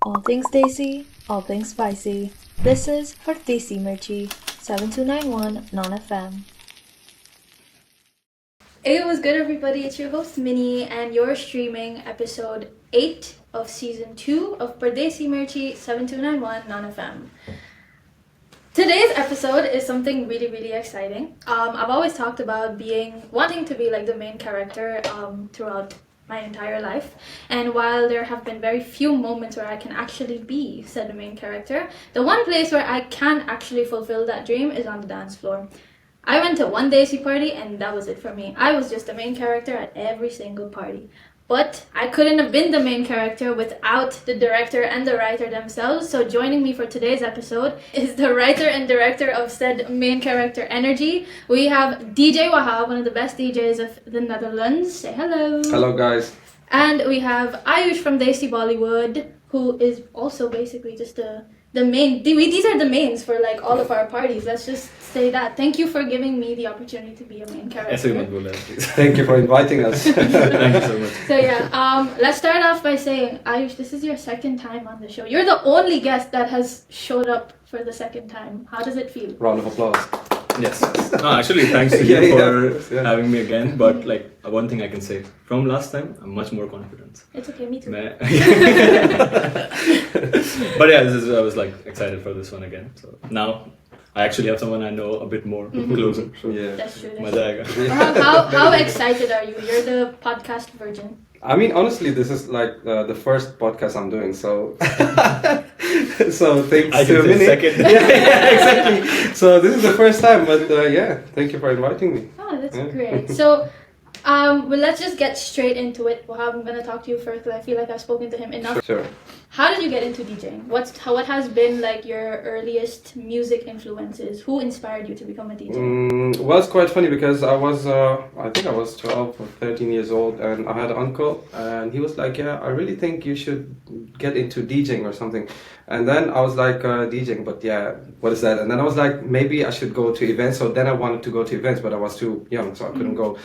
All things Desi, all things spicy. This is Pxrdesi Mirchii, 7291 Non-FM. Hey, what's good, everybody? It's your host Minnie, and you're streaming episode 8 of season 2 of Pxrdesi Mirchii 7291 Non-FM. Today's episode is something really exciting. I've always talked about wanting to be like the main character throughout my entire life, and while there have been very few moments where I can actually be said main character, the one place where I can actually fulfill that dream is on the dance floor. I went to one Desi party and that was it for me. I was just the main character at every single party. But I couldn't have been the main character without the director and the writer themselves. So joining me for today's episode is the writer and director of said main character energy. We have DJ Wahab, one of the best DJs of the Netherlands. Say hello. Hello, guys. And we have Ayush from Desi Bollywood, who is also basically just the main. These are the mains for like all of our parties. Let's just say that. Thank you for giving me the opportunity to be a main character. Thank you for inviting us. Thank you so much. So yeah, let's start off by saying, Ayush, this is your second time on the show. You're the only guest that has showed up for the second time. How does it feel? Round of applause. Yes. No, actually, thanks to you for yeah. having me again. But like one thing I can say, from last time, I'm much more confident. It's okay, me too. But yeah, I was like excited for this one again. So now I actually have someone I know a bit more closer. So Yeah. That's true. Maza aayega. How excited are you? You're the podcast virgin. I mean, honestly, this is like the first podcast I'm doing, so so thanks I to can say Minnie. second. yeah, exactly. So this is the first time, but yeah, thank you for inviting me. Oh, that's Yeah. great. So, well, let's just get straight into it. Wahab, I'm gonna talk to you first because I feel like I've spoken to him enough. Sure. How did you get into DJing? What has been like your earliest music influences? Who inspired you to become a DJ? Well, it's quite funny because I think I was 12 or 13 years old, and I had an uncle, and he was like, yeah, I really think you should get into DJing or something. And then I was like, DJing, but yeah, what is that? And then I was like, maybe I should go to events. So then I wanted to go to events, but I was too young, so I couldn't go.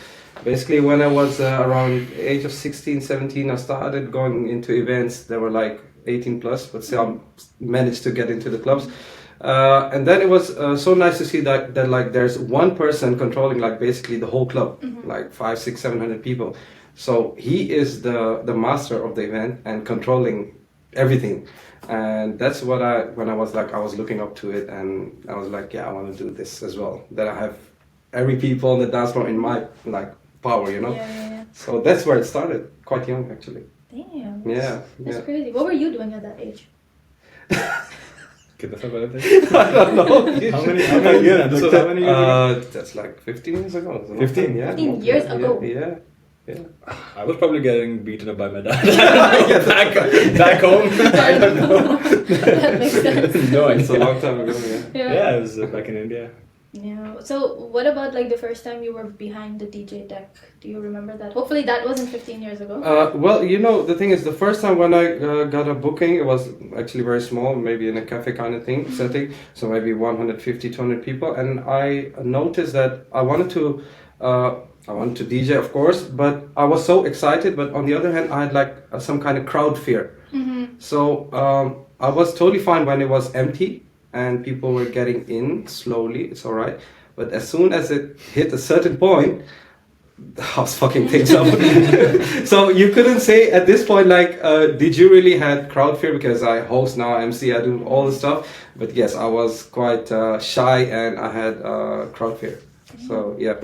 Basically, when I was around the age of 16, 17, I started going into events. They were like 18 plus, but still I managed to get into the clubs. And then it was so nice to see that like there's one person controlling like basically the whole club, like 500, 600, 700 people. So he is the master of the event and controlling everything. And that's what when I was looking up to it, and I was like, yeah, I want to do this as well. That I have every people on the dance floor in my like power, you know. Yeah. So that's where it started. Quite young, actually. Damn. Yeah. That's crazy. What were you doing at that age? I don't know. How many years? So how many years ago? That's like 15 years ago. 15, yeah. 15 years ago. Yeah. I was probably getting beaten up by my dad. back home. I don't know. That makes sense. No, It's a long time ago. Yeah. Yeah, I was back in India. Yeah. So what about like the first time you were behind the DJ deck? Do you remember that? Hopefully that wasn't 15 years ago. Well, you know, the thing is, the first time when I got a booking, it was actually very small, maybe in a cafe kind of setting, so maybe 150, 200 people, and I noticed that I wanted to DJ, of course, but I was so excited, but on the other hand, I had like some kind of crowd fear. So I was totally fine when it was empty and people were getting in slowly, it's alright. But as soon as it hit a certain point, I was fucking things up. So you couldn't say at this point, like, did you really had crowd fear? Because I host now, MC, I do all the stuff. But yes, I was quite shy and I had crowd fear. So yeah.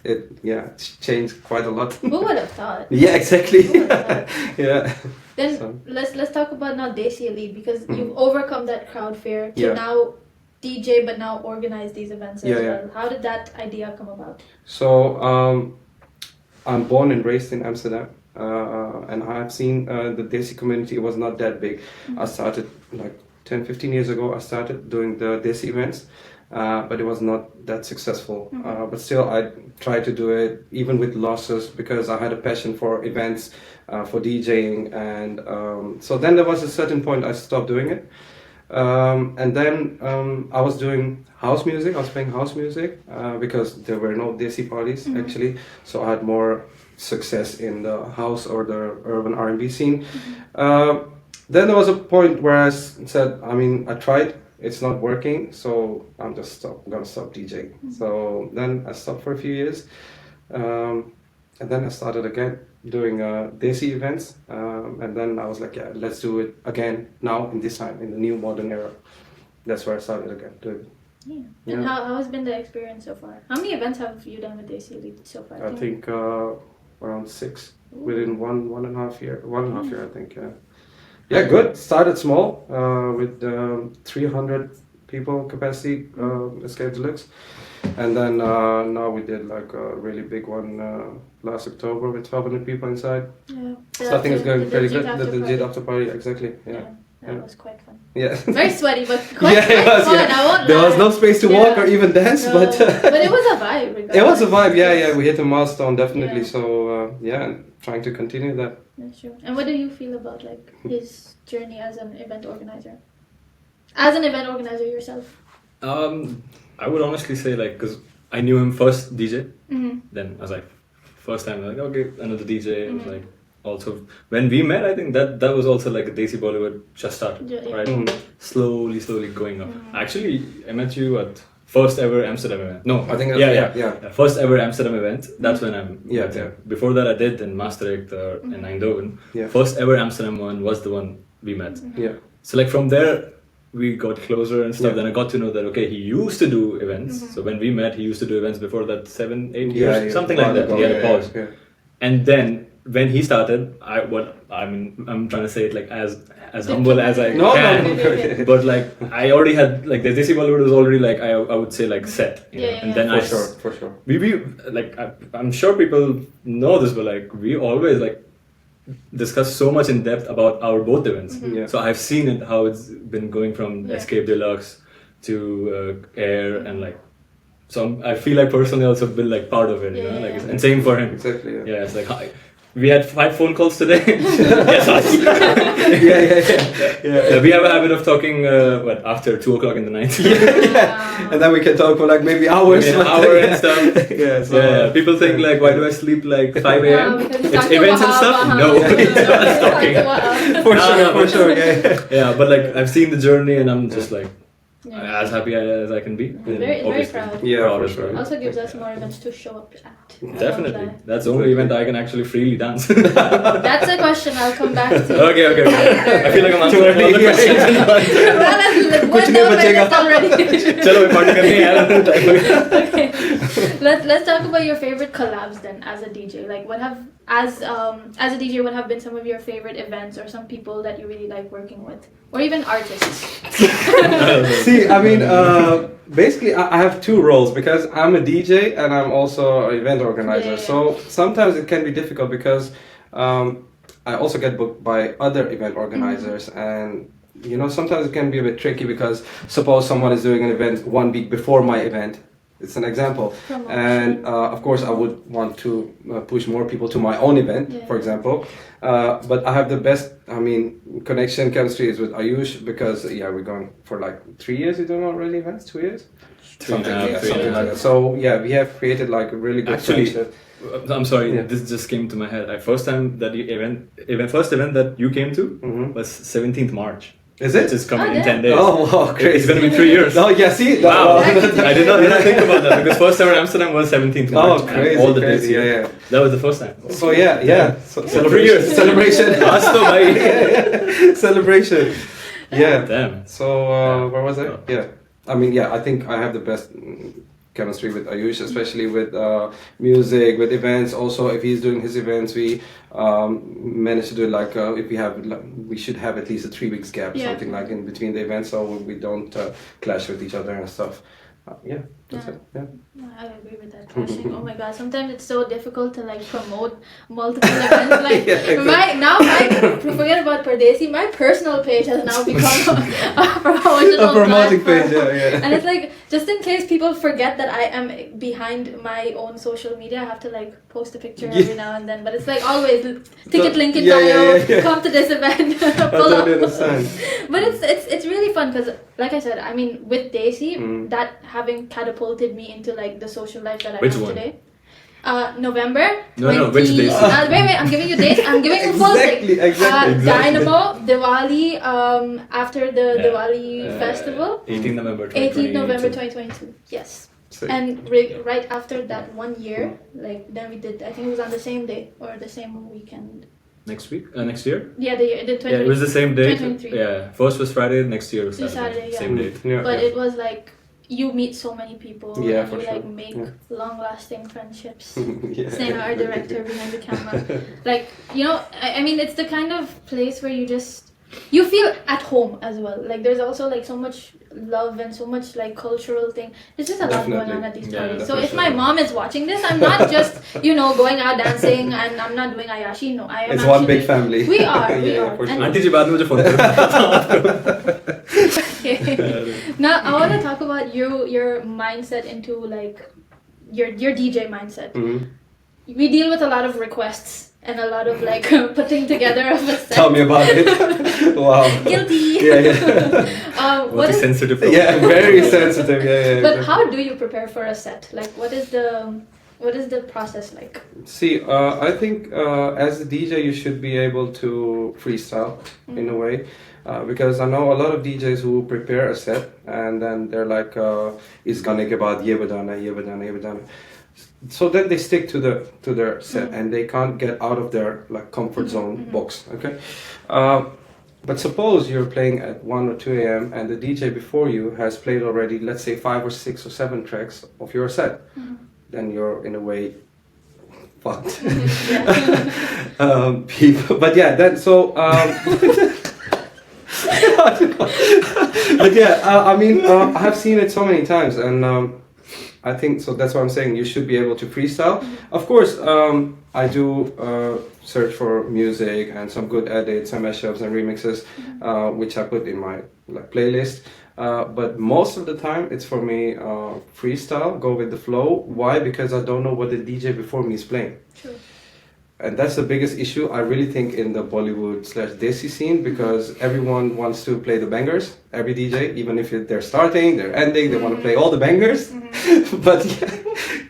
It's changed quite a lot. Who would have thought? Yeah, exactly. Who would have thought? Yeah. Then So. let's talk about now Desi Elite, because you've overcome that crowd fear to Yeah. now DJ, but now organize these events as Yeah, well. yeah. How did that idea come about? So I'm born and raised in Amsterdam, and I've seen the Desi community was not that big. I started like 10, 15 years ago. I started doing the Desi events. But it was not that successful. But still, I tried to do it, even with losses, because I had a passion for events, for DJing. And so then there was a certain point I stopped doing it. And then I was doing house music. I was playing house music because there were no Desi parties, actually. So I had more success in the house or the urban R&B scene. then there was a point where I said, I mean, I tried, it's not working, so I'm just gonna stop DJing. So then I stopped for a few years, and then I started again doing Desi events, and then I was like, yeah, let's do it again now in this time, in the new modern era. That's where I started again doing it. Yeah. And how has been the experience so far? How many events have you done with Desi Elite so far? I think around 6 within one and a half year, I think. Yeah, good. Started small with 300 people capacity, Escape Deluxe, and then now we did like a really big one last October with 1,200 people inside. Yeah. So I think it's going pretty good. After The party. Jit after party, exactly. Yeah. That was quite fun. Yeah. Very sweaty, but quite, Yeah, it quite was, fun. yeah. I won't There lie. was no space to walk or even dance, No, but it was a vibe. it was a vibe. Yeah, Regardless. yeah. We hit a milestone definitely. Yeah. So yeah, trying to continue that. That's true. And what do you feel about like his journey as an event organizer? As an event organizer yourself. I would honestly say like, because I knew him first DJ, Mm-hmm. then I was like, first time like, okay, another DJ. It was like, also when we met, I think that was also like Desi Bollywood just started, Yeah. right? Mhm. Slowly going up. Actually, I met you at first ever Amsterdam event. No, I think yeah. yeah. First ever Amsterdam event. That's when I'm Yeah, met yeah. him. Before that, I did in Maastricht in Eindhoven. Yeah. First ever Amsterdam one was the one we met. Yeah. So like from there, we got closer and stuff. Yeah. Then I got to know that okay, he used to do events. So when we met, he used to do events before that 7-8 years, something like that. He had a pause. Yeah. And then when he started, I'm trying to say it like as humble as I No, can. no. But like I already had like the Desi Bollywood was already like I would say like set. You know? Yeah, And then For sure. we like I'm sure people know this, but like we always like discuss so much in depth about our both events. Yeah. So I've seen it how it's been going from Yeah. Escape Deluxe to Air and like. So I feel like personally also been like part of it, you know, Yeah, like yeah. and same for him. Exactly. Yeah. Yeah, it's like hi. We had 5 phone calls today. Yes, us. Yeah. We have a habit of talking after 2:00 in the night. And then we can talk for like maybe hours. An hour and stuff. Yeah. So, Yeah, people think like, why do I sleep like 5 a.m.? because It's events and stuff. No, it's us talking. For sure. Yeah. Yeah, but like I've seen the journey and I'm just like Yeah. as happy as I can be. Very Obviously. proud. Yeah, Proud for as sure. well. Also gives us more events to show up at. Definitely. That's the only event I can actually freely dance. That's a question I'll come back to. Okay. I feel like I'm answering all the questions. कुछ नहीं बचेगा. चलो मैं party करने आया. Okay. Let's talk about your favorite collabs then as a DJ. Like what have as a DJ, what have been some of your favorite events or some people that you really like working with, or even artists? See, I mean, basically, I have 2 roles because I'm a DJ and I'm also an event organizer. Yeah. So sometimes it can be difficult because I also get booked by other event organizers, and you know sometimes it can be a bit tricky because suppose someone is doing an event 1 week before my event. It's an example, Promotion. and of course I would want to push more people to my own event, Yeah. for example. But I have the best, connection chemistry is with Ayush because we're going for like 3 years. You don't know really events, 2 years, 3.5, something like that. So we have created like a really good Actually, friendship. I'm sorry, Yeah. this just came to my head. First time that first event that you came to was 17th March. Is it? Which is coming Oh, in yeah. 10 days. Oh, wow, crazy! It's gonna be 3 years. Oh yeah, see, Wow, Exactly. I did not think about that because first ever Amsterdam was 17th March. Oh, and crazy, all the days crazy, here. yeah. That was the first time. So yeah. So, 3 years. celebration. Ask to bhai. Celebration. Yeah. Damn. So where was I? Yeah. I think I have the best chemistry with Ayush, especially with music, with events. Also, if he's doing his events, we manage to do like if we should have at least a 3 weeks gap, Yeah. something like in between the events, so we don't clash with each other and stuff. That's it. Yeah. I agree with that clashing. Oh my god, sometimes it's so difficult to like promote multiple events. Like forget about Pxrdesi, my personal page has now become a promotional A promoting platform. page, yeah. And it's like just in case people forget that I am behind my own social media, I have to like post a picture every now and then. But it's like always ticket link in bio, come to this event, pull up. totally understand. But it's really fun because, like I said, I mean, with Desi, that having catapulted me into like the social life that I Which have one? today. November. No, which days? Wait, I'm giving you dates. I'm giving you full thing. Exactly. Dynamo, Diwali, after the Diwali festival. 18th November 18th November 2022. 2022. Yes. So- And right after that 1 year, like then we did. I think it was on the same day or the same weekend. Next week? Next year? Yeah, the 20. Yeah, it was the same date. 2023. Yeah, first was Friday, next year was This Saturday. Saturday, yeah. Same date. Yeah, But yeah. it was like you meet so many people. Yeah, and for you sure. like make Yeah. long-lasting friendships. Yeah. Same our director behind the camera. Like, you know, I mean, it's the kind of place where you feel at home as well. Like, there's also like so much love and so much like cultural thing. There's just a lot going Definitely. on at these Yeah, parties. that's So for if sure. my mom is watching this, I'm not just, you know, going out dancing and I'm not doing Ayashi. No, I am It's one actually- big family. We are, we Yeah, are. for And- sure. Auntie ji, baad mein mujhe phone karo. Okay. Now I want to talk about your mindset into like your DJ mindset. Mhm. We deal with a lot of requests and a lot of like putting together of a set. Tell me about it. Wow. Guilty. Yeah, yeah. What What is is, sensitive topic. Yeah, very sensitive. Yeah. but exactly. how do you prepare for a set? Like, what is the process like? See, I think as a DJ, you should be able to freestyle in a way. Because I know a lot of DJs who prepare a set and then they're like, "Is gane ke baad ye badana, ye badana, ye badana." So then they stick to their set and they can't get out of their like comfort zone box. Okay, but suppose you're playing at 1 or 2 a.m. and the DJ before you has played already, let's say 5 or 6 or 7 tracks of your set, then you're in a way fucked. People, but yeah, then so. But yeah, I mean, I have seen it so many times, and I think so. That's what I'm saying. You should be able to freestyle. Of course, I do search for music and some good edits and mashups and remixes, which I put in my like playlist. But most of the time, it's for me freestyle, go with the flow. Why? Because I don't know what the DJ before me is playing. True. And that's the biggest issue, I really think, in the Bollywood/Desi scene, because everyone wants to play the bangers. Every DJ, even if they're starting, they're ending, they want to play all the bangers. But yeah,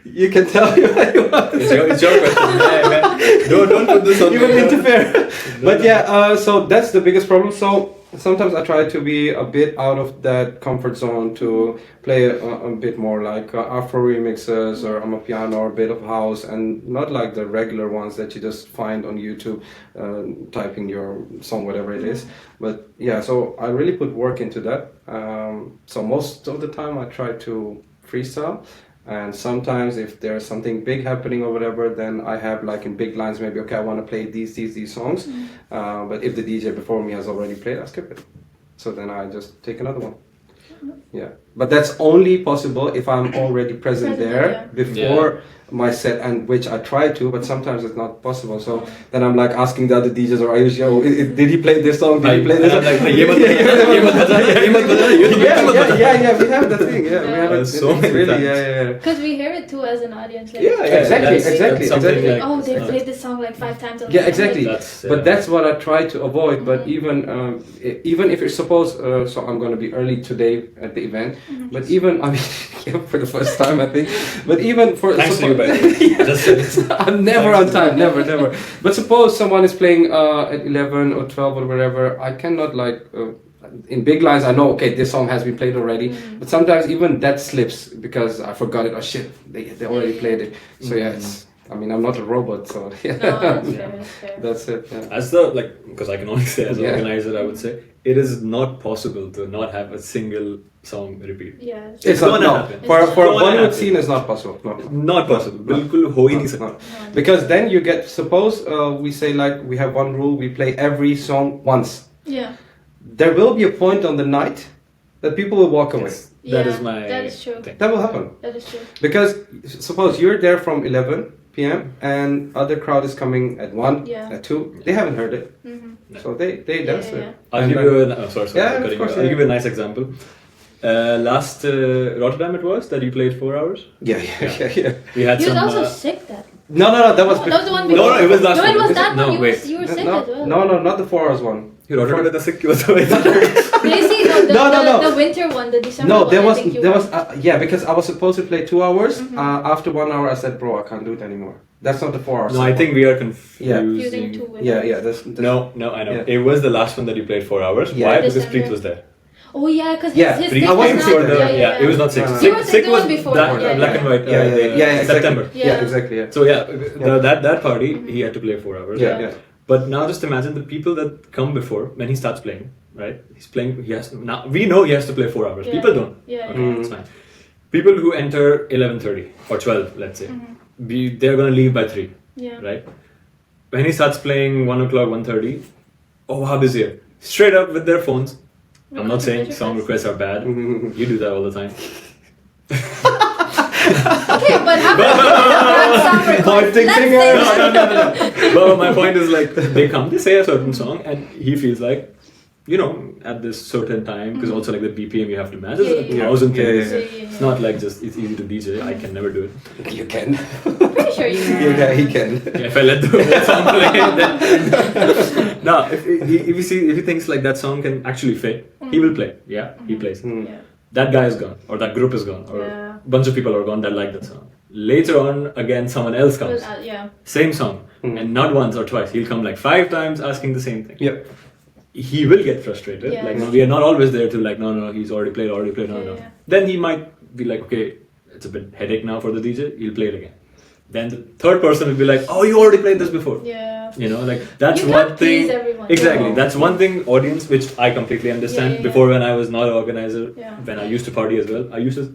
you can tell you what you want. It's your question. Yeah, man. Don't put this on You me. will interfere. But yeah, so that's the biggest problem. So sometimes I try to be a bit out of that comfort zone to play a bit more like Afro remixes or Amapiano or a bit of house, and not like the regular ones that you just find on YouTube, typing your song, whatever it is. But yeah, so I really put work into that. So most of the time I try to freestyle. And sometimes if there's something big happening or whatever, then I have like in big lines, maybe, okay, I want to play these songs. But if the DJ before me has already played, I skip it. So then I just take another one. Yeah. But that's only possible if I'm already present there before my set, and which I try to, but sometimes it's not possible. So then I'm like asking the other DJs, or Ayush, did he play this song? Did he play this song? Yeah, we have that thing. Yeah, we have it. So It's many really, times. yeah. Because we hear it too as an audience. Like, Exactly, that's exactly. something like- oh, they it's played this song like 5 times. Yeah, exactly. That's, But that's what I try to avoid. But even if you're supposed, so I'm going to be early today at the event. But even, I mean, for the first time, I think. But even for Thanks to you, buddy. I'm never on time, never. But suppose someone is playing at 11 or 12 or whatever, I cannot like. In big lines, I know, okay, this song has been played already, but sometimes even that slips because I forgot it. Oh shit, they already played it. So yeah, it's. I mean, I'm not a robot, so yeah. No, that's fair, that's fair. That's it. Yeah. As the because I can only say as an Yeah. organizer, I would say it is not possible to not have a single song repeat. Yeah. It's gonna not, no. happen. For a It's gonna Bollywood happen. scene, it's not possible. No. Not possible. बिल्कुल हो ही नहीं सकता. No. Because then you get, suppose we say like we have one rule, we play every song once. Yeah. There will be a point on the night that people will walk away. That Yeah, is my that is true. thing. That will happen. That is true. Because suppose you're there from 11 p.m. and other crowd is coming at 1, Yeah. at 2. They haven't heard it. Mm-hmm. So they dance yeah, it. yeah. I'll And give then- you an sorry, Yeah, I'm of cutting course, you. I'll yeah. give you a nice example. Last Rotterdam it was that you played 4 hours. Yeah. We had He was some. also sick that. No, that was Oh, that was the one No, before. it was last No, it one. was that No, one. wait. You were sick as well. No, not the 4 hours one. You ordered with the sick was the way. Desi, the winter one, the December No, one. there I was think you there won. was yeah, because I was supposed to play 2 hours. After 1 hour, I said, "Bro, I can't do it anymore." That's not the 4 hours. No, I think we are confusing. Fusing two with Yeah, that's No, I know. Yeah. It was the last one that you played 4 hours. Yeah. Why? Because December. Preet was there. Oh yeah, because Yeah, his Preet stick I was wasn't not. sure there. Yeah, it was not 6. No, no. He was sick the one before black, that, yeah, black yeah. and white. Yeah, exactly. September. Yeah, exactly. Yeah. So that party he had to play 4 hours. Yeah. But now just imagine the people that come before when he starts playing. Right? He's playing. He has to, now we know he has to play 4 hours. Yeah. People don't. Yeah. Okay, it's fine. People who enter 11:30 or 12, let's say, they're gonna leave by 3. Yeah. Right? When he starts playing 1 o'clock, 1:30, Wahab is here. Straight up with their phones. I'm not saying song requests are bad. You do that all the time. Okay, but how about song request? Pointing Let's finger. say No. But my point is like they come, they say a certain song, and he feels like, at this certain time, because also like the BPM you have to match. There's Yeah. 1,000 Yeah, things. yeah. It's not like just it's easy to DJ. I can never do it. You can. Pretty sure you can. Yeah, he can. Yeah, if I let the whole song play, then no. If he thinks like that song can actually fit, he will play. Yeah, he plays. Yeah. That guy is gone, or that group is gone, or Yeah. a bunch of people are gone that like that song. Later on, again, someone else comes. But, yeah. Same song, and not once or twice. He'll come like 5 times asking the same thing. Yep. He will get frustrated. Yeah. Like, no, we are not always there to like, no, he's already played, no. Yeah. Then he might be like, okay, it's a bit headache now for the DJ. He'll play it again. Then the third person will be like, oh, you already played this before. Yeah. Like that's You one can't thing. please everyone. Exactly, Yeah. that's one thing. Audience, which I completely understand. Yeah. Before, when I was not an organizer, Yeah. when I used to party as well, I used to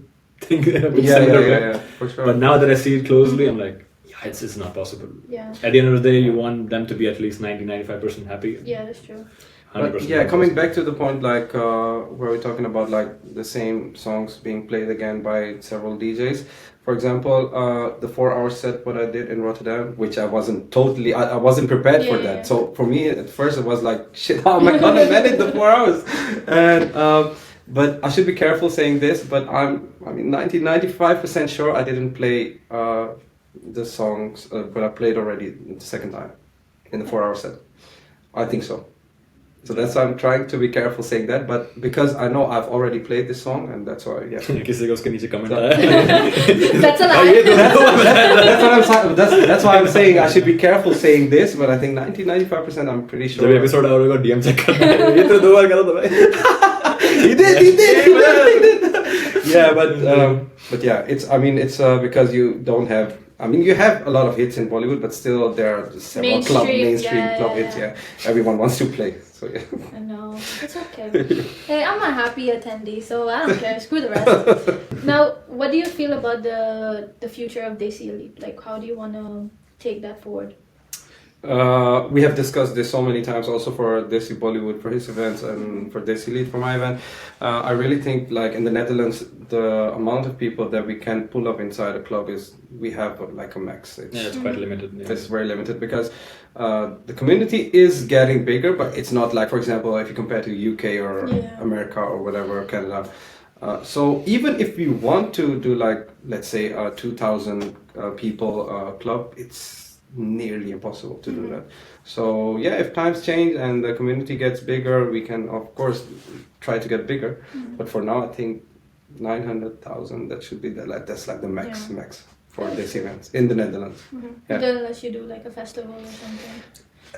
think a bit Yeah, similar way. yeah, for sure. But now that I see it closely, I'm like, yeah, it's not possible. Yeah. At the end of the day, you want them to be at least 90-95% happy. Yeah, that's true. 100% But yeah, coming back to the point, like where we're talking about like the same songs being played again by several DJs. For example, the 4-hour set what I did in Rotterdam, which I wasn't prepared for Yeah, that. yeah. So for me at first it was like, shit, how am I gonna manage the 4 hours? And but I should be careful saying this, but I'm 95% sure I didn't play the songs, but I played already the second time in the 4-hour set. I think so. So that's why I'm trying to be careful saying that, but because I know I've already played this song, and that's why, yeah. किसी को उसके नीचे comment That's a हाँ, lie. ये तो That's why I'm saying I should be careful saying this, but I think 90-95% I'm pretty जब sure. episode आएगा DM check करना है ये तो 2 बार करा था भाई He did. Yeah, but yeah, it's because you don't have. You have a lot of hits in Bollywood, but still there are several mainstream club hits. Yeah, everyone wants to play. So yeah. I know. It's okay. Hey, I'm a happy attendee, so I don't care. Screw the rest. Now, what do you feel about the future of Desi Elite? Like, how do you want to take that forward? We have discussed this so many times also for Desi Bollywood, for his events, and for Desi Elite for my event. I really think like in the Netherlands, the amount of people that we can pull up inside a club we have like a max. it's quite limited. Yeah. It's very limited because the community is getting bigger, but it's not like, for example, if you compare to UK or America or whatever, Canada. So even if we want to do like, let's say a 2,000 people club, it's nearly impossible to do that. So yeah, if times change and the community gets bigger, we can of course try to get bigger. But for now, I think 900,000, that should be that's like the max for this events in the Netherlands. Yeah. Unless you do like a festival or something.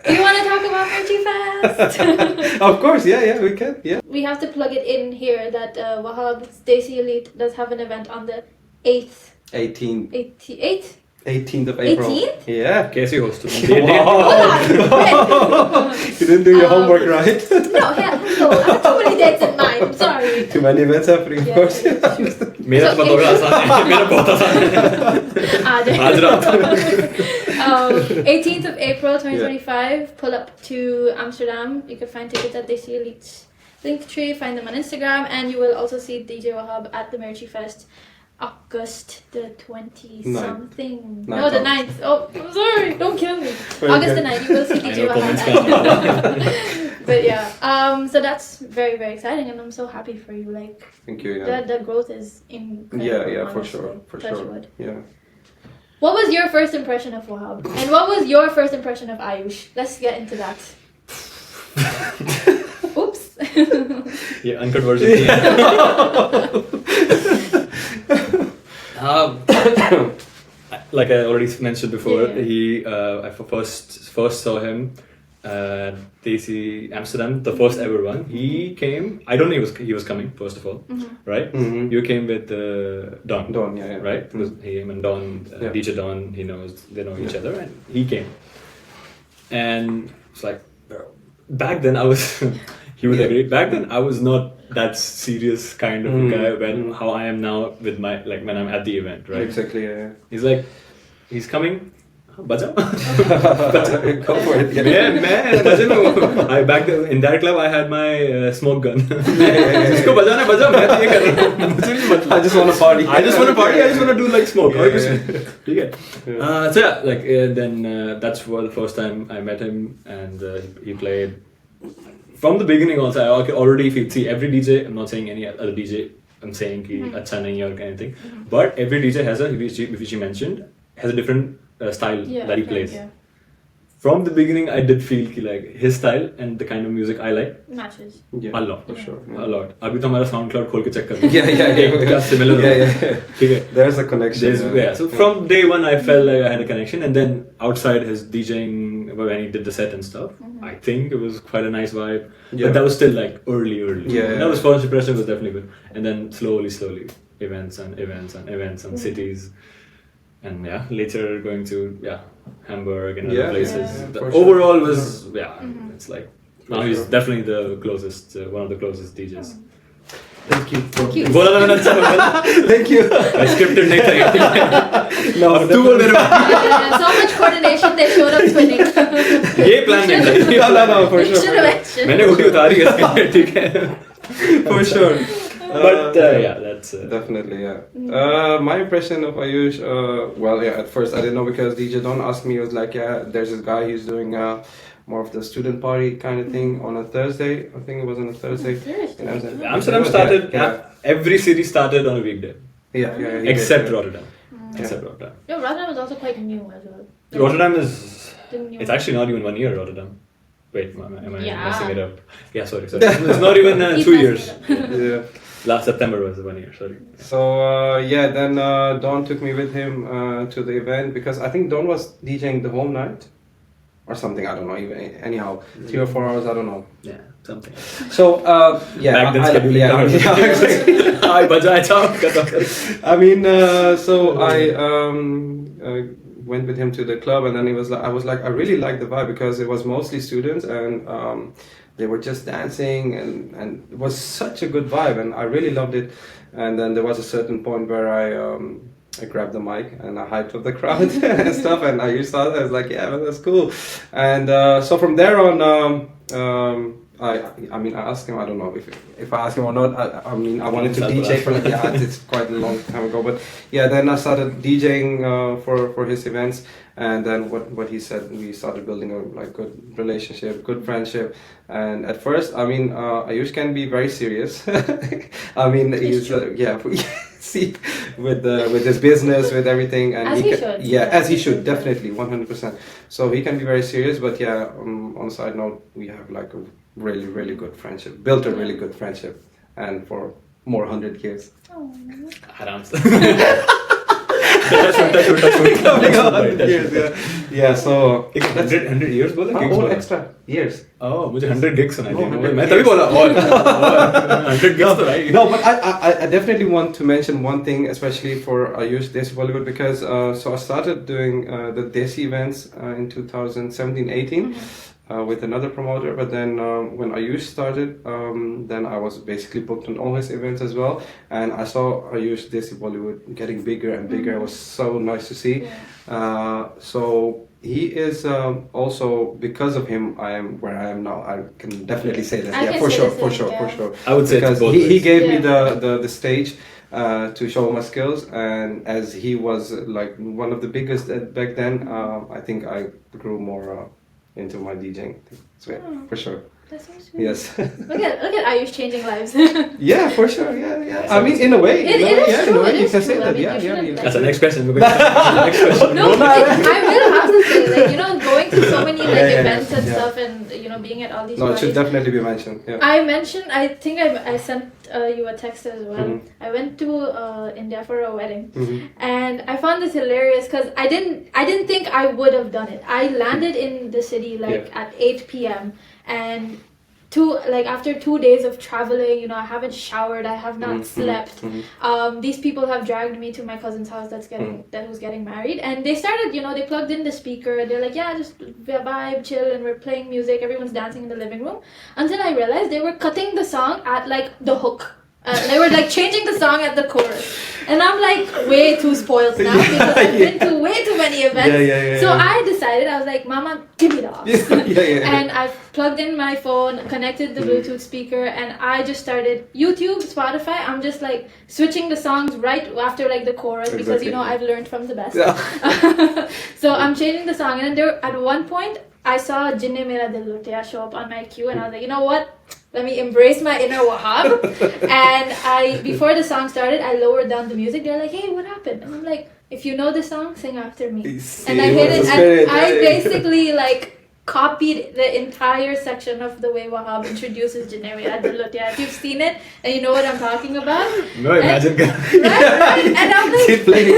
Do you want to talk about Mirchii Fest? Of course, yeah, we can. Yeah. We have to plug it in here that Wahab's Desi Elite does have an event on the 8th. 18th of April. 18th? Yeah. कैसी host You didn't do your homework right. No, hello. I have too many dates in mind. I'm sorry. Too many events happening, of course. मेरा तो बहुत आसान है मेरा बहुत आसान है आज रात 18th of April 2025, pull up to Amsterdam. You can find tickets at Desi Elite's Linktree, find them on Instagram, and you will also see DJ Wahab at the Mirchii Fest August the 20-something. No, the 9th. Oh, I'm sorry. Don't kill me. August the 9th, you will see DJ Wahab. But yeah, so that's very, very exciting, and I'm so happy for you. Like, thank you. Yeah. The growth is incredible. Yeah, for honestly. sure, for Touch sure. wood. Yeah. What was your first impression of Wahab? And what was your first impression of Ayush? Let's get into that. Oops. Yeah, uncut version. Like I already mentioned before, I first saw him at Desi Amsterdam, the first ever one. He came. I don't know he was coming first of all, right? Mm-hmm. You came with Don. Don, yeah. Right? It was him and Don, DJ Don. They know each other, and he came. And it's like back then I was. He would agree. Back then, I was not that serious kind of a guy when how I am now with my when I'm at the event, right? Exactly. Yeah. He's like, he's coming. Baja. Go for it. Yeah, man. Baja. I back then, in that club, I had my smoke gun. Isko bajana, baja. मैं तो ये कर रहा हूँ. मुझे नहीं मतलब. I just want to party. I just want to party. I just want to do like smoke. Yeah. So yeah, then that's for the first time I met him, and he played. From the beginning also, I already feel, see, every DJ, I'm not saying any other DJ, I'm saying ki acha nahi or anything, but every DJ has which you mentioned, has a different style that he plays. Yeah. From the beginning, I did feel ki like his style and the kind of music I like matches. Yeah, a lot. For sure. Yeah. A lot. Abhi to hamara SoundCloud khol ke check kar. Yeah. Similar. Yeah. There's a connection. So from day one, I felt like I had a connection, and then outside his DJing, when he did the set and stuff, I think it was quite a nice vibe. But that was still like early. Yeah. That was first impression was definitely good, and then slowly, events and cities. And later going to Hamburg and other places. The overall was it's like now he's definitely the closest, one of the closest DJs. Thank you. बोला था मैंने अच्छा बोला. Thank you. I scripted नहीं था. No, तू बोल मेरे को. So much coordination, they showed up twinning. ये plan नहीं था. No, for sure. मैंने हुडी उतारी है, ठीक है. For sure. But that's definitely my impression of Ayush. At first I didn't know because DJ Don asked me. He was like, there's this guy. He's doing more of the student party kind of thing on a Thursday. I think it was on a Thursday. Amsterdam started. Every city started on a weekday. Yeah. Except Rotterdam. Except Rotterdam. Yeah, Rotterdam is also quite new as well. Rotterdam is. It's actually not even 1 year. Rotterdam. Wait, am I messing it up? Yeah, sorry. It's not even 2 years. Yeah. Last September was 1 year, sorry. So, then Don took me with him to the event because I think Don was DJing the whole night or something, I don't know, even anyhow, 3 or 4 hours, I don't know. Yeah, something. So, Back then, so I went with him to the club, and then I was like, I really liked the vibe because it was mostly students, and they were just dancing, and it was such a good vibe, and I really loved it. And then there was a certain point where I grabbed the mic and I hyped up the crowd and stuff, and I used to I was like, yeah, man, that's cool. And so from there on, I mean, I asked him, I don't know if I asked him or not, I mean, I wanted to DJ for it's quite a long time ago, but then I started DJing for his events, and then what he said, we started building a good relationship, good friendship, and at first, I mean, Ayush can be very serious. I mean, he's see, with his business, with everything, and as he should, definitely, 100%. So he can be very serious, but on a side note, we have like a really, really good friendship, built a really good friendship, and for more 100 years. So 100 years बोला gigs बोला extra years. Oh, मुझे 100 gigs सुनाई दी. मैं तभी बोला 100 gigs तो right. No, but I definitely want to mention one thing, especially for Ayush Desi Bollywood, because so I started doing the Desi events in 2017-18. With another promoter, but then when Ayush started, then I was basically booked on all his events as well, and I saw Ayush Desi Bollywood getting bigger and bigger. It was so nice to see. So he is also, because of him, I am where I am now. I can definitely say that. For sure. I would say because he gave me the stage to show my skills, and as he was like one of the biggest back then, I think I grew more into my DJing thing. So for sure. That's so sweet. Yes. Look at Ayush changing lives. Yeah, for sure. Yeah. I mean, in a way. It is true. In a way, It you is can say true. I that. mean, Yeah, you yeah. shouldn't, You like- That's the next question. We're going to the next question. No, I will have to say, like, you know, going to so many like Yeah, events and yeah. stuff, and you know, being at all these No, it parties. should definitely be mentioned. Yeah. I mentioned. I think I sent you a text as well. Mhm. I went to India for a wedding, Mhm. and I found this hilarious because I didn't think I would have done it. I landed in the city like at 8 p.m. and after 2 days of traveling, you know, I haven't showered, I have not slept. These people have dragged me to my cousin's house that was getting married, and they started, you know, they plugged in the speaker. They're like, yeah, just vibe, chill, and we're playing music. Everyone's dancing in the living room. Until I realized they were cutting the song at like the hook. They were like changing the song at the chorus, and I'm like way too spoiled now because I've been to way too many events. So I decided, I was like, Mama, give me the aux. And I plugged in my phone, connected the Bluetooth speaker, and I just started YouTube, Spotify. I'm just like switching the songs right after like the chorus because you know I've learned from the best. So I'm changing the song, and then at one point I saw Jinne Mera Dil Lutya show up on my queue, and I was like, you know what? Let me embrace my inner Wahab. And before the song started, I lowered down the music. They're like, hey, what happened? And I'm like, if you know the song, sing after me. And I hit it, and I basically like copied the entire section of the way Wahab introduces Jinne Mera Dil Lutya. If you've seen it and you know what I'm talking about. No, imagine. Right? And I'm like, Keep playing.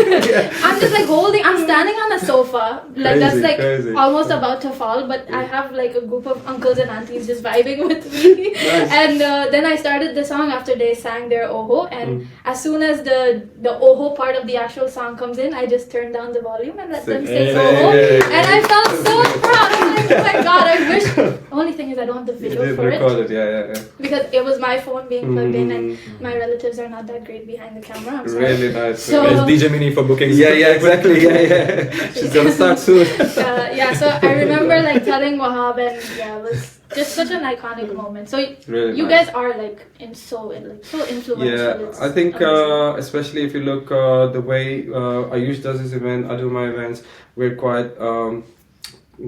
I'm just like I'm standing on a sofa, like that's like Crazy. almost about to fall, but I have like a group of uncles and aunties just vibing with me. And then I started the song after they sang their Oho, and as soon as the Oho part of the actual song comes in, I just turned down the volume and let them sing Oho, and I felt so proud. I was like, oh my god, I wish. The only thing is I don't have the video for it. Yeah. Because it was my phone being plugged in, and my relatives are not that great behind the camera. I'm sorry. Really nice. So- It's DJ Mini for bookings. Yeah, exactly. Yeah. She's gonna start soon. So I remember like telling Wahab, and it was just such an iconic moment. So Really you nice. guys are like so influential. Yeah, It's I think amazing. especially if you look the way Ayush does his event, I do my events, we're quite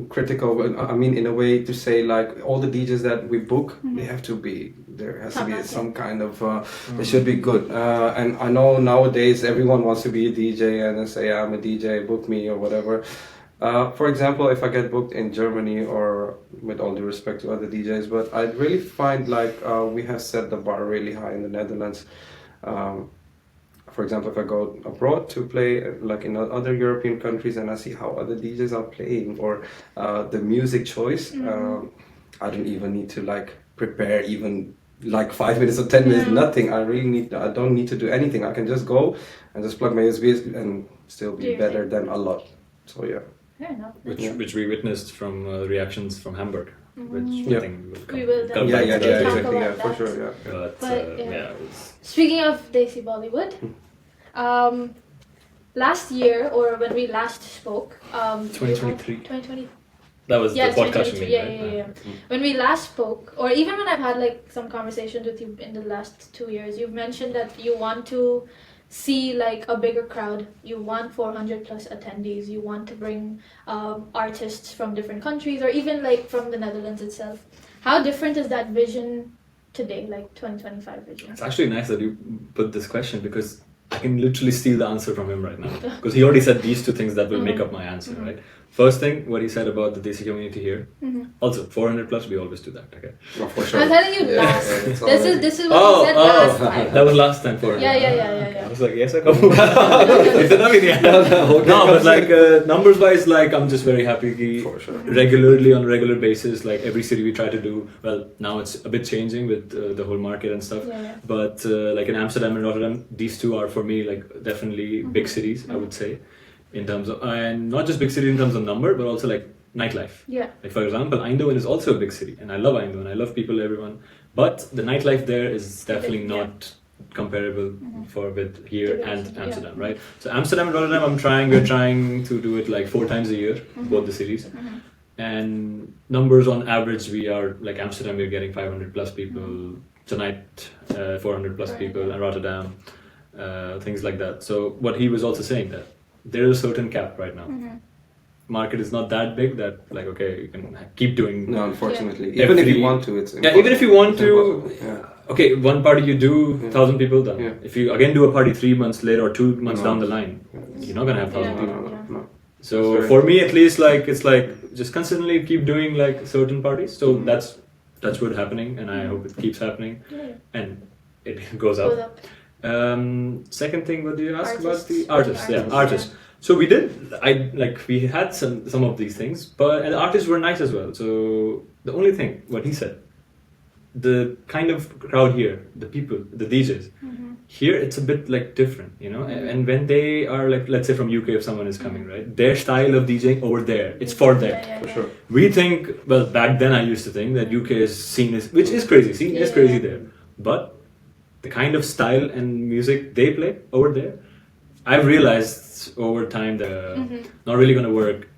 critical. I mean, in a way to say like all the DJs that we book, they have to be, there has to be some kind of, they should be good. And I know nowadays everyone wants to be a DJ and they say, I'm a DJ, book me or whatever. For example, if I get booked in Germany, or with all due respect to other DJs, but I really find like we have set the bar really high in the Netherlands. For example, if I go abroad to play like in other European countries and I see how other DJs are playing, or the music choice, I don't even need to like prepare even like 5 minutes or 10 minutes, nothing. I don't need to do anything. I can just go and just plug my USB and still be better than a lot. So yeah. Fair enough. Which we witnessed from reactions from Hamburg, which I think We will come definitely back Yeah, to talk that. exactly. about Yeah, for that. sure. Yeah. But yeah. it's Speaking of Desi Bollywood, last year, or when we last spoke, 2023. 2020. That was Yeah, the podcast. 2023. You mean, Yeah. right? When we last spoke, or even when I've had like some conversations with you in the last 2 years, you've mentioned that you want to see like a bigger crowd. You want 400 plus attendees. You want to bring artists from different countries, or even like from the Netherlands itself. How different is that vision today, like 2025 vision? It's actually nice that you put this question, because I can literally steal the answer from him right now. Because he already said these two things that will make up my answer, right? First thing, what he said about the Desi community here. Also, 400 plus, we always do that, okay? Oh, for sure. I'm telling you, last. it's This is what you said last time. That was last time, 400. Yeah. I was like, yes, I come. No, but like numbers wise, like I'm just very happy ki For sure. regularly on a regular basis, like every city we try to do. Well, now it's a bit changing with the whole market and stuff. Yeah. But like in Amsterdam and Rotterdam, these two are for me like definitely big cities, I would say, in terms of, and not just big city in terms of number, but also like nightlife. Yeah. Like for example, Eindhoven is also a big city, and I love Eindhoven. I love people, everyone. But the nightlife there is definitely not comparable with here and Amsterdam, right? So Amsterdam and Rotterdam, we're trying to do it like 4 times a year, both the cities. And numbers on average, we are like Amsterdam, we're getting 500 plus people. Tonight, 400 plus people, and Rotterdam, things like that. So what he was also saying, that there is a certain cap right now. market is not that big that like okay you can keep doing. No, unfortunately. Yeah. Even if Every- you want to, it's Yeah, even if you want to. impossible. Okay, one party you do, 1,000 people done. Yeah. If you again do a party 3 months later or 2 months No. down the line, you're not gonna have 1,000 No, people. no, no, no. So That's very- for me at least, like it's like just consistently keep doing like certain parties. So Mhm. that's what's happening, and I hope it keeps happening, Yeah. and it goes Goes up. up. Second thing, what do you ask about Artists. the artists? Yeah, Artists, artists. So we did. We had some of these things, but and the artists were nice as well. So the only thing, what he said, the kind of crowd here, the people, the DJs. Here it's a bit like different, you know. And when they are like, let's say from UK, if someone is coming, right, their style of DJing over there, it's for them. For sure. We think, well, back then I used to think that UK is seen as, which is crazy, seen as crazy there. But the kind of style and music they play over there, I've realized over time that not really going to work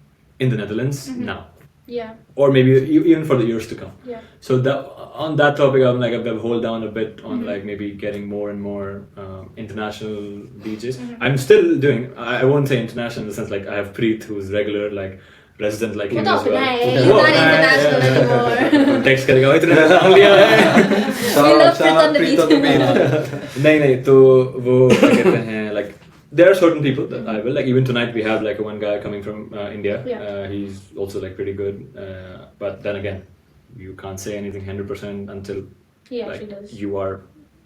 in the Netherlands now, Yeah. or maybe even for the years to come. Yeah. So that on that topic, I'm like I've hold down a bit on like maybe getting more and more international DJs. I'm still doing. I won't say international in the sense like I have Preet who's regular like resident like him as Stop, well. he's not international anymore. Text करेगा "ओ, international लिया है." We love Preet on the beat. नहीं तो वो क्या कहते हैं like there are certain people that I will like. Even tonight we have like one guy coming from India. Yeah. He's also like pretty good, but then again, you can't say anything 100% until He actually like does. you are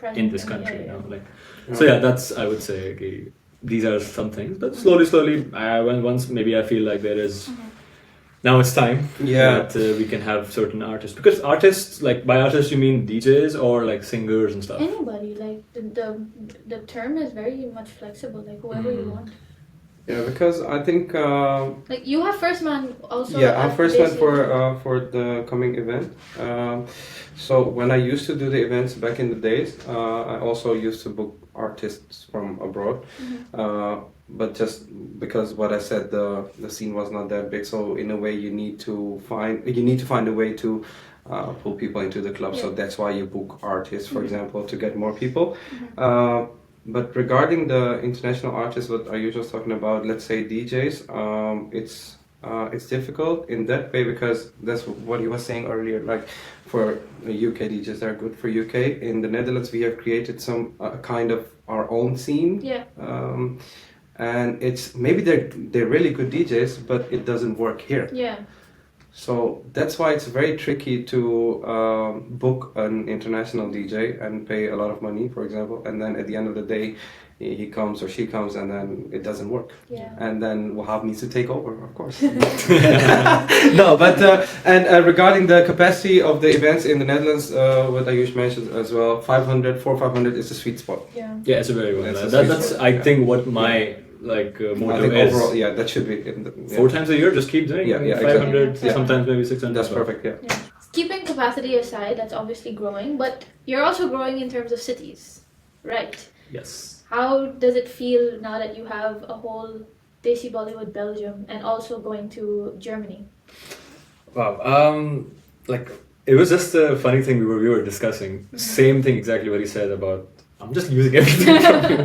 Present in this and- country. yeah, You yeah. know, like so yeah. That's I would say okay, these are some things, but slowly, once maybe I feel like there is. Now it's time that we can have certain artists, because artists, like by artists you mean DJs or like singers and stuff. Anybody, like the term is very much flexible, like whoever you want. Yeah, because I think Like you have First Man also. yeah, I'm at first man Desi. for the coming event. So when I used to do the events back in the days, I also used to book artists from abroad. But just because what I said, the scene was not that big. So in a way, you need to find a way to pull people into the club. So that's why you book artists, for example, to get more people. But regarding the international artists, what Ayush was talking about, let's say DJs, it's difficult in that way because that's what he was saying earlier. Like for UK DJs, they're good for UK. In the Netherlands, we have created some kind of our own scene. Yeah. And it's maybe they're really good DJs, but it doesn't work here. Yeah. So that's why it's very tricky to book an international DJ and pay a lot of money, for example, and then at the end of the day, he comes or she comes, and then it doesn't work. Yeah. And then Wahab needs to take over, of course. No, but regarding the capacity of the events in the Netherlands, what Ayush mentioned as well, 500 is the sweet spot. Yeah. Yeah, it's a very good. That's That's a I yeah. think what my like I motto think is. overall, yeah, that should be in the, yeah. 4 times a year, just keep doing. Yeah, yeah, 500, exactly. sometimes maybe 600. That's as well. perfect. Yeah. Yeah. Keeping capacity aside, that's obviously growing, but you're also growing in terms of cities, right? Yes. How does it feel now that you have a whole Desi Bollywood Belgium and also going to Germany? Wow. Like it was just a funny thing we were discussing. Same thing exactly what he said about. I'm just using everything from you.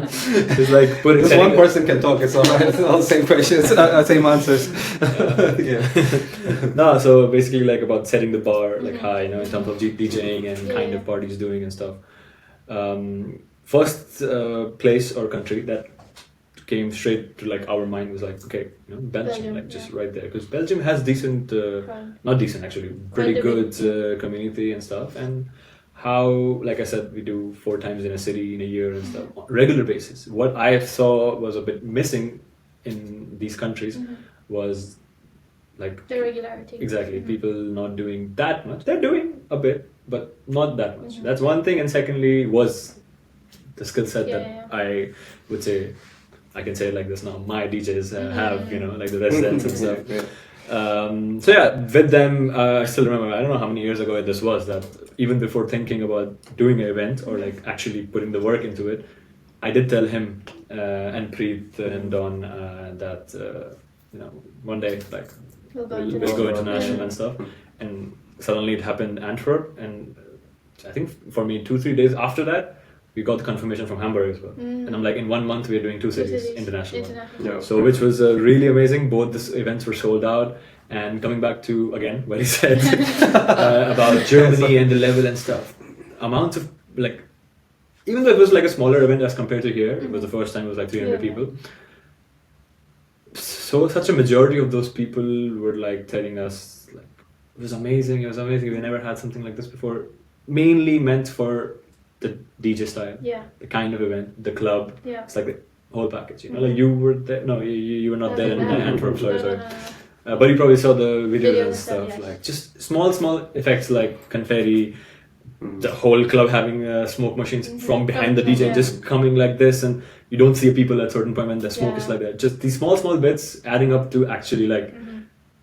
It's like putting. Because one person can talk, it's all right. It's all the same questions, same answers. Yeah. No, so basically like about setting the bar like high, you know, in terms of DJing and Yeah, kind yeah. of parties doing and stuff. First place or country that came straight to like our mind was like, okay, you know, Belgium, like just yeah. right there, because Belgium has decent, Right. not decent actually, pretty Quite a good bit. community and stuff, and how, like I said, we do 4 times in a city in a year and stuff on a regular basis. What I saw was a bit missing in these countries was like The regularity. exactly people not doing that much. They're doing a bit, but not that much. That's one thing, and secondly was the skill set Yeah, that yeah. I would say, I can say it like this now, my DJs have, you know, like the residents and stuff. Yeah. So yeah, with them, I still remember, I don't know how many years ago this was, that even before thinking about doing an event or like actually putting the work into it, I did tell him and Preet and Don that, you know, one day like We'll go we'll international. go international and stuff. And suddenly it happened Antwerp, and I think for me 2-3 days after that, we got the confirmation from Hamburg as well. And I'm like, in 1 month, we're doing 2 cities, international. Yeah. So, which was really amazing. Both these events were sold out. And coming back to, again, what he said about Germany and the level and stuff. Amount of, like, even though it was like a smaller event as compared to here, it was the first time it was like 300 people. So, such a majority of those people were like telling us, like, it was amazing, we never had something like this before. Mainly meant for the DJ style, the kind of event, the club. It's like the whole package, you know. Like you were there, no, you were not there in Antwerp, sorry. But you probably saw the videos and stuff, like just small effects like confetti, the whole club having smoke machines from behind the DJ and just coming like this, and you don't see people at certain point when the smoke is like that. Just these small bits adding up to actually like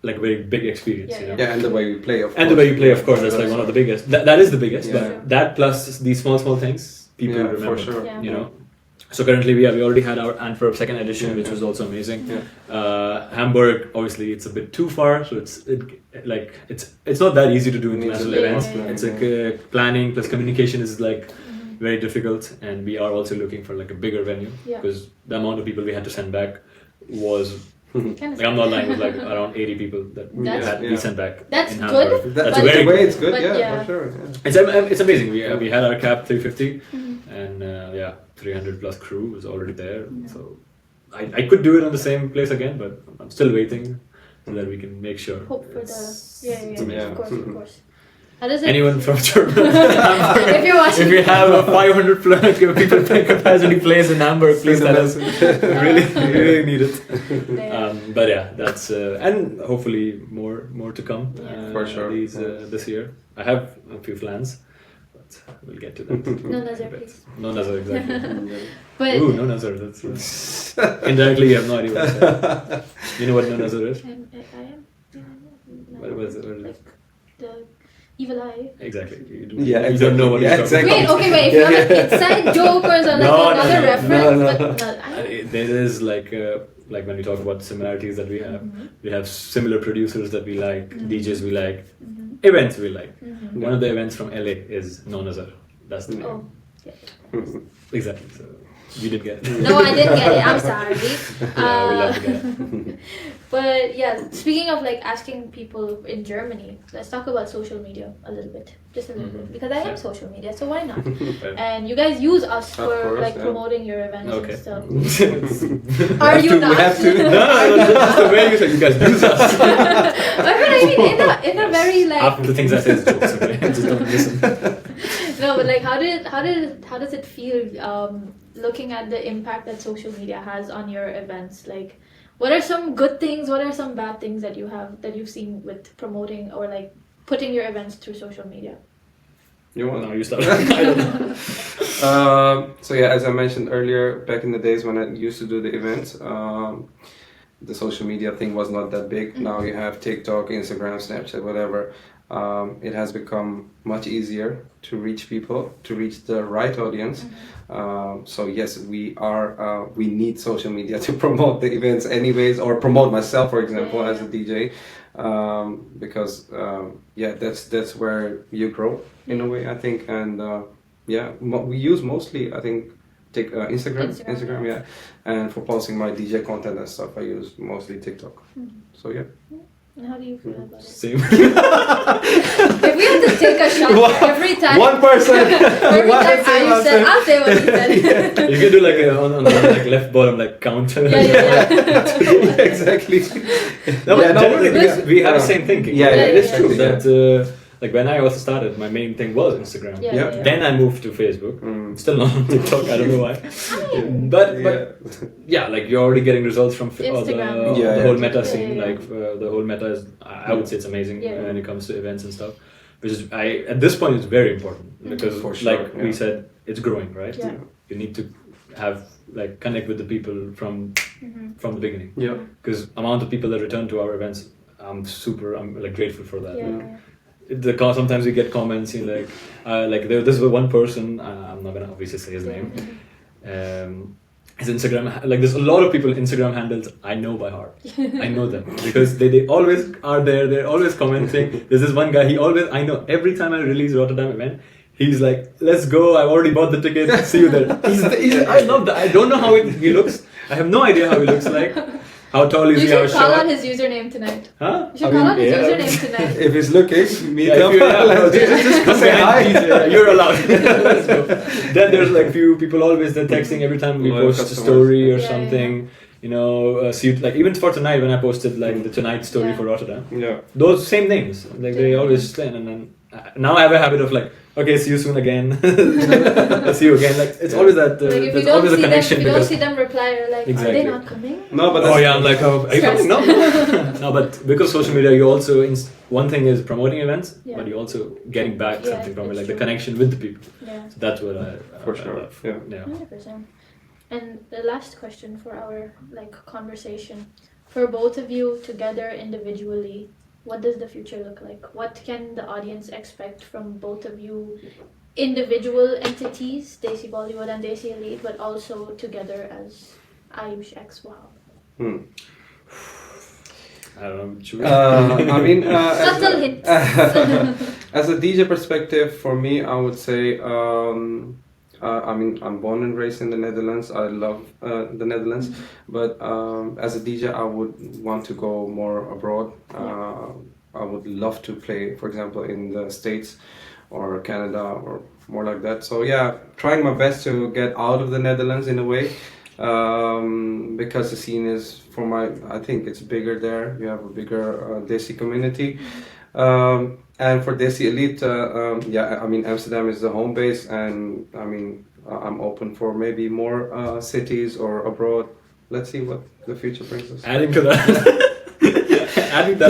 a very big experience, you know. Yeah, and the way we play, of course. And the way you play, of course, that's like one of the biggest. That is the biggest, but that plus these small things, people remember, for sure. you know. So currently we already had our Antwerp second edition, which was also amazing. Hamburg, obviously, it's a bit too far, so it's not that easy to do international events. It's like planning plus communication is like very difficult, and we are also looking for like a bigger venue because the amount of people we had to send back was. Like, I'm not lying, with like around 80 people that we sent back. That's in good. Hamburg. That's the very way it's good, but for sure. Yeah. It's amazing. We had our cap 350, and 300 plus crew was already there. So I could do it on the same place again, but I'm still waiting so that we can make sure. Hope for the of course. How does it? Anyone from Germany? If you're watching, if you have a 500 people capacity place in Hamburg, please tell us. We really need it. But yeah, that's and hopefully more to come. For sure. This year, I have a few plans, but we'll get to that. No nazar, please. No nazar, exactly. But ooh, no nazar. That's indirectly you have no idea what it is. You know what no nazar is? I am. What was it? Like the evil eye. Exactly. You don't know what it's exactly. Wait, if you have an inside joke or something, another reference. But there is like when we talk about similarities that we have similar producers that we like, DJs we like, events we like. One of the events from LA is No Nazar. That's the name. Oh, Exactly. So you did get it. no, I didn't get it. I'm sorry. We love to get it. But yeah, speaking of like asking people in Germany, let's talk about social media a little bit, just a little bit, because I am social media, so why not? And you guys use us for promoting your events and stuff. Are you not? We have to. No, just the way you said you guys use us. I mean, in a very like. After the things I say is jokes, okay? Just don't listen. No, but like, how does it feel looking at the impact that social media has on your events? Like, what are some good things? What are some bad things that you've seen with promoting or like putting your events through social media? You want? No, you start. I don't know. So yeah, as I mentioned earlier, back in the days when I used to do the events, the social media thing was not that big. Now you have TikTok, Instagram, Snapchat, whatever. It has become much easier to reach people, to reach the right audience. So yes, we need social media to promote the events anyways, or promote myself, for example, as a DJ, because that's where you grow in a way, I think. And we use mostly, I think, Instagram, yeah. And for posting my DJ content and stuff, I use mostly TikTok. So yeah. And how do you feel about it? Same. If we have to take a shot every time, one person, every time Ayush said, I'll say what he said. You can do like on like left bottom like counter. Yeah, exactly. Because we have the same thinking. Yeah, it is exactly. true that like when I also started, my main thing was Instagram. Then I moved to Facebook. Still not on TikTok. I don't know why. But yeah, like you're already getting results from the whole meta scene. Like the whole meta is, I would say it's amazing when it comes to events and stuff. Which is at this point it's very important because we said, it's growing, right? Yeah. You need to have like connect with the people from the beginning. Yeah. Because amount of people that return to our events, I'm like grateful for that. Yeah. Sometimes we get comments like this was one person, I'm not gonna obviously say his name. His Instagram, like there's a lot of people Instagram handles I know by heart. I know them because they always are there. They're always commenting. There's this one guy. I know every time I release Rotterdam event, He's like, let's go. I've already bought the ticket. See you there. I love that. I don't know how he looks. I have no idea how he looks like. How tall is You he? How should call short? out his username tonight. Huh? You should call out his username tonight. If he's looking, meet Yeah, up. just come say hi. You're allowed. Let's go. Then there's like few people always then texting every time we Loyal post a customers. story or Yeah, something. You know, see, like even for tonight when I posted like the tonight story Yeah. for Rotterdam, Yeah. those same names, like they always explain, and then now I have a habit of like, okay, see you soon again. See you again. Like it's always that. Like if you there's don't always a see them, connection if you don't because see them reply, you're like, are Exactly. they not coming? No, but oh that's, yeah, I'm like, oh, are you coming? No, no, but because social media, you also one thing is promoting events, Yeah. but you also getting back Yeah, something from it, it's like the true. connection with the people. Yeah. So that's what I For I sure, love. yeah. 100%. And the last question for our like conversation, for both of you together individually, what does the future look like? What can the audience expect from both of you, individual entities, Desi Bollywood and Desi Elite, but also together as Ayush x Wahab? I don't know. Should I mean, Subtle hints. as a DJ perspective, for me, I would say, I mean, I'm born and raised in the Netherlands. I love the Netherlands, but as a DJ, I would want to go more abroad. I would love to play, for example, in the States or Canada or more like that. So yeah, trying my best to get out of the Netherlands in a way. Because the scene is, I think it's bigger there. You have a bigger Desi community. And for Desi Elite, yeah, I mean, Amsterdam is the home base, and I mean, I'm open for maybe more cities or abroad. Let's see what the future brings us. Adding to that. Adding that.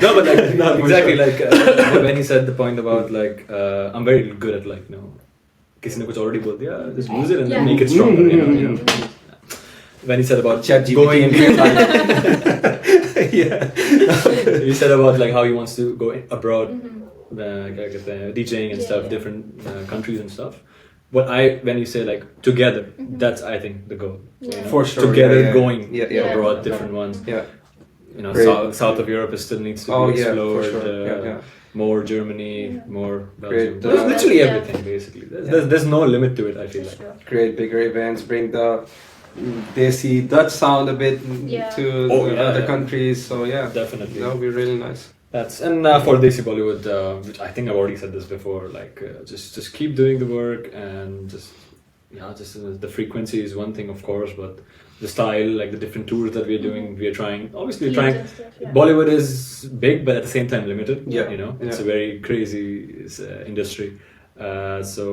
No, but like, no, exactly like when he said the point about like I'm very good at like, you know, किसी ने कुछ already बोल दिया, just use it and then Yeah. make it stronger, you know. When he said about ChatGPT going, and yeah, he said about like how he wants to go abroad, DJing and stuff, Yeah. different countries and stuff. When you say like together, that's I think the goal. Yeah. You know? For sure, Together yeah. going Yeah. abroad, different ones. Yeah. You know, Great. south of Europe still needs to Oh, be yeah, for explored. sure. Yeah. More Germany, more Belgium. Great, There's literally yeah. everything basically. There's no limit to it. I feel For like. sure. Create bigger events, bring the Desi Dutch sound a bit Yeah. to Oh, the yeah, other yeah. countries. So yeah, Definitely. that would be really nice. That's and for Desi Bollywood, which I think I've already said this before. Like just keep doing the work and just the frequency is one thing, of course, but the style, like the different tours that we're doing, we are trying. Obviously, Themes trying. and stuff, yeah. Bollywood is big, but at the same time limited. Yeah. You know, it's Yeah. a very crazy industry. So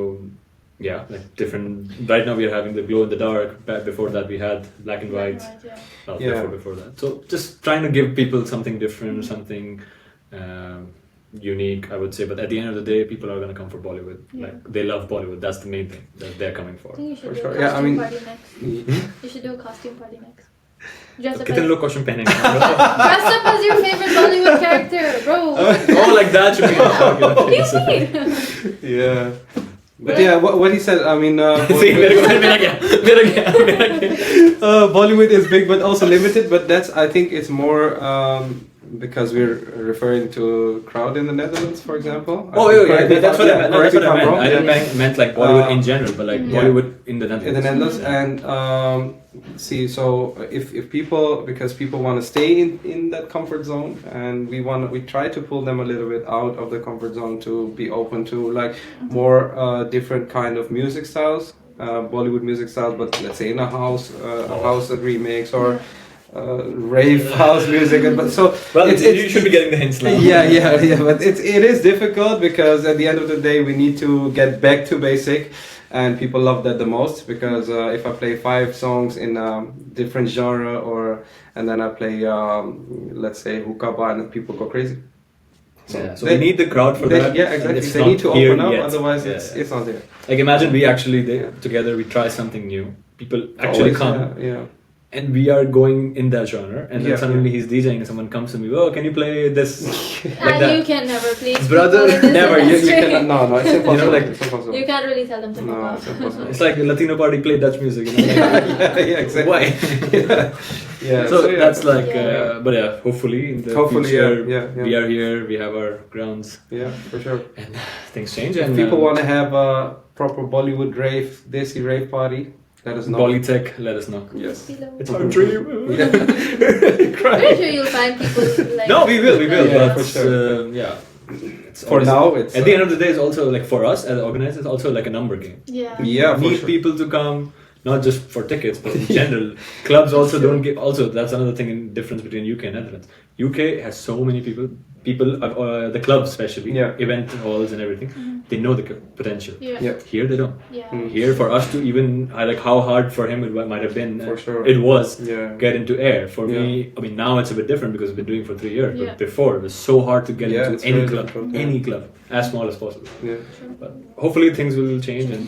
yeah, like different. Right now we are having the glow in the dark. Back before that we had black and white. Yeah. Well, Yeah. before that. So just trying to give people something different, something unique, I would say. But at the end of the day, people are going to come for Bollywood. Yeah. Like they love Bollywood. That's the main thing that they're coming for. I think you should For do sure. a Yeah, I costume mean- party next. You should do a costume party next. Dress up, कितने as, लोग costume पहनेंगे? dress up as your favorite Bollywood character, bro. Oh, like that should be. What do you mean? Yeah. But yeah, what he said, I mean, See, मेरा क्या? Bollywood is big but also limited, but I think it's more because we're referring to crowd in the Netherlands, for example. Oh, yeah, that's what I meant. That's what I meant. I Yeah. didn't meant like Bollywood in general, but like Yeah. Bollywood in the Netherlands. In the Netherlands, and see, so if people, because people want to stay in that comfort zone, and we try to pull them a little bit out of the comfort zone to be open to like more different kind of music styles, Bollywood music styles, but let's say in a house that remakes or rave house music, but so Well, you should be getting the hints now. yeah, but it is difficult because at the end of the day we need to get back to basic, and people love that the most because if I play 5 songs in different genre and then I play let's say hookah and people go crazy. So we need the crowd for that. Yeah, exactly. It's They not need to here open up, yet. otherwise Yeah. it's not there. Like imagine we actually together we try something new. People actually Always, come. Yeah. and we are going in that genre, and then Yeah, suddenly he's DJing and someone comes to me, oh, can you play this? And you can never please Brother, people in this never. You industry. No, it's impossible. You know, like- it's impossible. You can't really tell them to fuck No, off. it's impossible. It's like a Latino party, play Dutch music, you know? yeah, exactly. Why? Yeah. So that's like, Yeah. but yeah, hopefully in the Hopefully, future, yeah. we are here, we have our grounds, Yeah, for sure. and things change. And If people want to have a proper Bollywood rave, Desi rave party, let us know. Polytech, let us know. Yes. Below. It's our dream. Pretty sure you'll find people like. No, we will, Yeah, but for sure. yeah. It's For always- now, it's at the end of the day, it's also like for us as organizers, it's also like a number game. Yeah. yeah, for Need sure. people to come, not just for tickets, but in general. Clubs also don't give. Also, that's another thing in difference between UK and Netherlands. UK has so many people. The clubs especially, Yeah. event halls and everything. They know the potential. Yeah. Yeah. Here they don't. Yeah. Here for us to even like how hard for him it might have been. For sure. It was. Yeah. Get into air. For Yeah. me, I mean now it's a bit different because we've been doing it for 3 years. Yeah. But before it was so hard to get Yeah, into it's any very club, difficult, yeah. any club, as small as possible. Yeah. But hopefully things will change and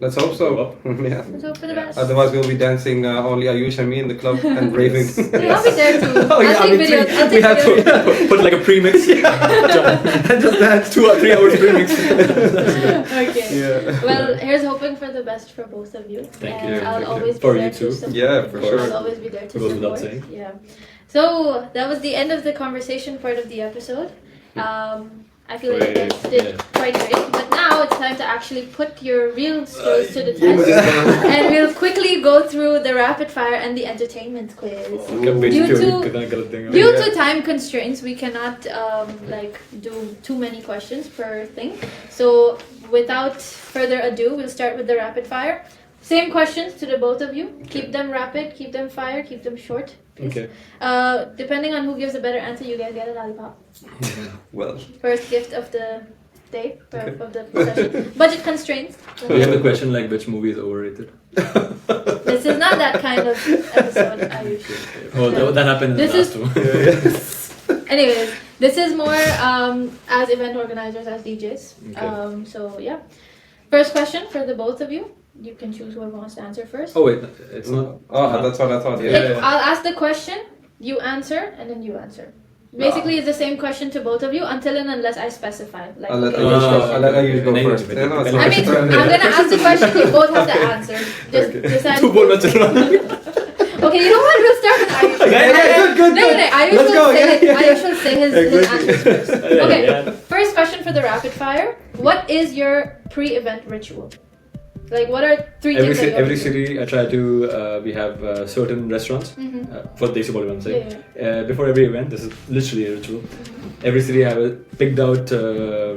Let's hope so. Go up. Yeah. Let's hope for the best. Otherwise, we'll be dancing only Ayush and me in the club and raving. Yeah, I'll be there too. Oh, yeah, I'll take videos. I'll we take have videos. to put like a premix. And just dance 2 or 3 hours premix. Okay. Yeah. Well, here's hoping for the best for both of you. Thank and you. I'll Thank you. always For be you there too. to support. Yeah, for sure. I'll always be there to Goes without support. saying. Yeah. So that was the end of the conversation part of the episode. I feel like you guys did Yeah. quite great, but now it's time to actually put your real skills to the test. And we'll quickly go through the rapid fire and the entertainment quiz. Due to time constraints, we cannot like do too many questions per thing. So without further ado, we'll start with the rapid fire. Same questions to the both of you. Keep them rapid, keep them fire, keep them short. Please. Okay. Depending on who gives a better answer, you guys get a lollipop. Well, First gift of the day, of the session. Budget constraints. We have a question like which movie is overrated. This is not that kind of episode, Ayush. Oh, that happened in the This last one. Anyways, this is more as event organizers, as DJs. Okay. So yeah. First question for the both of you. You can choose whoever wants to answer first. Oh wait, it's not. oh, that's what I thought. Yeah. Like, I'll ask the question, you answer, and then you answer. Basically, it's the same question to both of you until and unless I specify. Like, I'll let okay, Ayush this go. question. I'll let Ayush go Nail first. it. Yeah, no, it's I fine. I mean, I'm gonna ask the question. You both have to answer. Just decide. तू बोलना चल रहा है. Okay, you know what? We'll start with Ayush. Yeah, good. No, Ayush Let's will go, say yeah, yeah. Ayush will say his answers first. Okay, Yeah. first question for the rapid fire. What is your pre-event ritual? Like, what are 3 things that you Every have to do? city I try to we have certain restaurants for Desi Bollywood I'm saying. Yeah, Before every event, this is literally a ritual. Every city I have a picked out